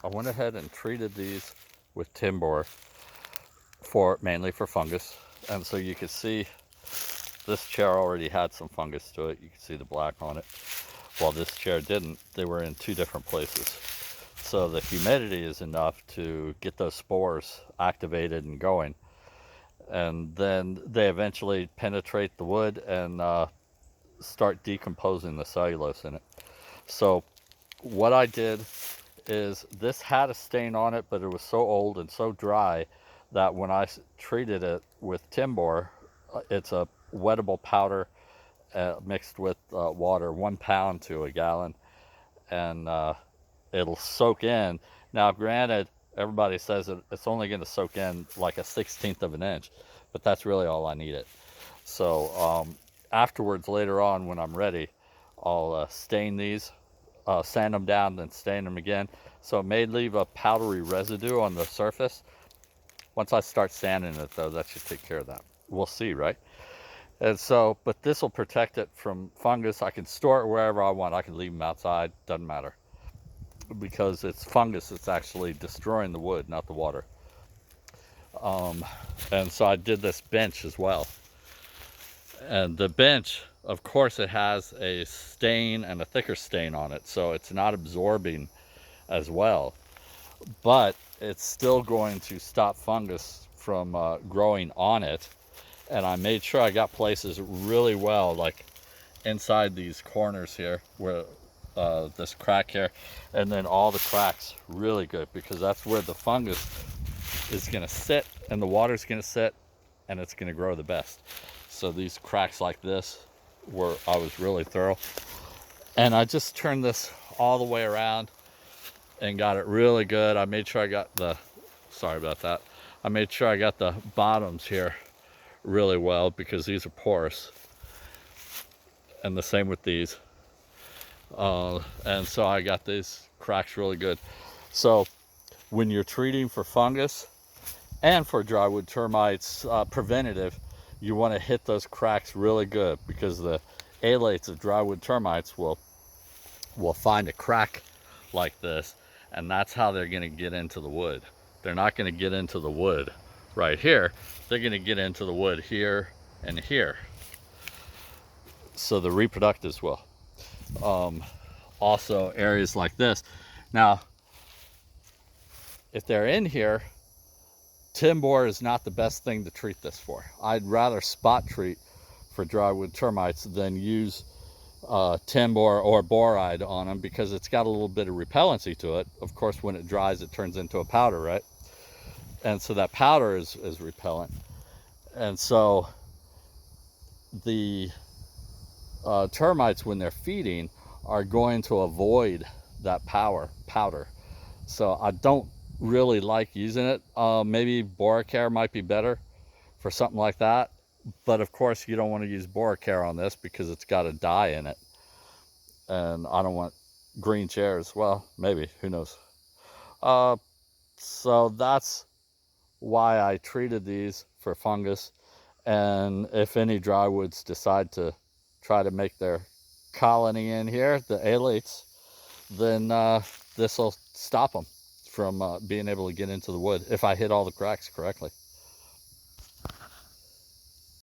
I went ahead and treated these with Timbor mainly for fungus. And so you can see this chair already had some fungus to it. You can see the black on it. While this chair didn't, they were in two different places. So the humidity is enough to get those spores activated and going. And then they eventually penetrate the wood and start decomposing the cellulose in it. So what I did is, this had a stain on it, but it was so old and so dry that when I treated it with Timbor, it's a wettable powder mixed with water, 1 pound to a gallon, and it'll soak in. Now granted, everybody says it's only going to soak in like a 1/16 of an inch, but that's really all I needed. So afterwards, later on when I'm ready, I'll stain these, sand them down, then stain them again. So it may leave a powdery residue on the surface. Once I start sanding it though, that should take care of that. We'll see, right? And so, but this will protect it from fungus. I can store it wherever I want. I can leave them outside, doesn't matter. Because it's fungus that's actually destroying the wood, not the water. And so I did this bench as well. And the bench, of course, it has a stain and a thicker stain on it, so it's not absorbing as well. But it's still going to stop fungus from growing on it. And I made sure I got places really well, like inside these corners here, where this crack here, and then all the cracks really good, because that's where the fungus is going to sit and the water's going to sit and it's going to grow the best. So these cracks like this, where I was really thorough, and I just turned this all the way around and got it really good. I made sure I got the, sorry about that, I made sure I got the bottoms here really well, because these are porous, and the same with these. And so I got these cracks really good. So when you're treating for fungus and for drywood termites, preventative, you want to hit those cracks really good, because the alates of drywood termites will find a crack like this, and that's how they're going to get into the wood. They're not going to get into the wood right here. They're going to get into the wood here and here. So the reproductives will. Also areas like this. Now, if they're in here, Timbor is not the best thing to treat this for. I'd rather spot treat for drywood termites than use Timbor or boride on them, because it's got a little bit of repellency to it. Of course, when it dries, it turns into a powder, right? And so that powder is repellent. And so the termites, when they're feeding, are going to avoid that powder. So I don't really like using it. Maybe boracare might be better for something like that. But of course, you don't want to use boracare on this because it's got a dye in it. And I don't want green chairs. Well, maybe, who knows? So that's why I treated these for fungus. And if any drywoods decide to try to make their colony in here, the alates, then this will stop them from being able to get into the wood if I hit all the cracks correctly.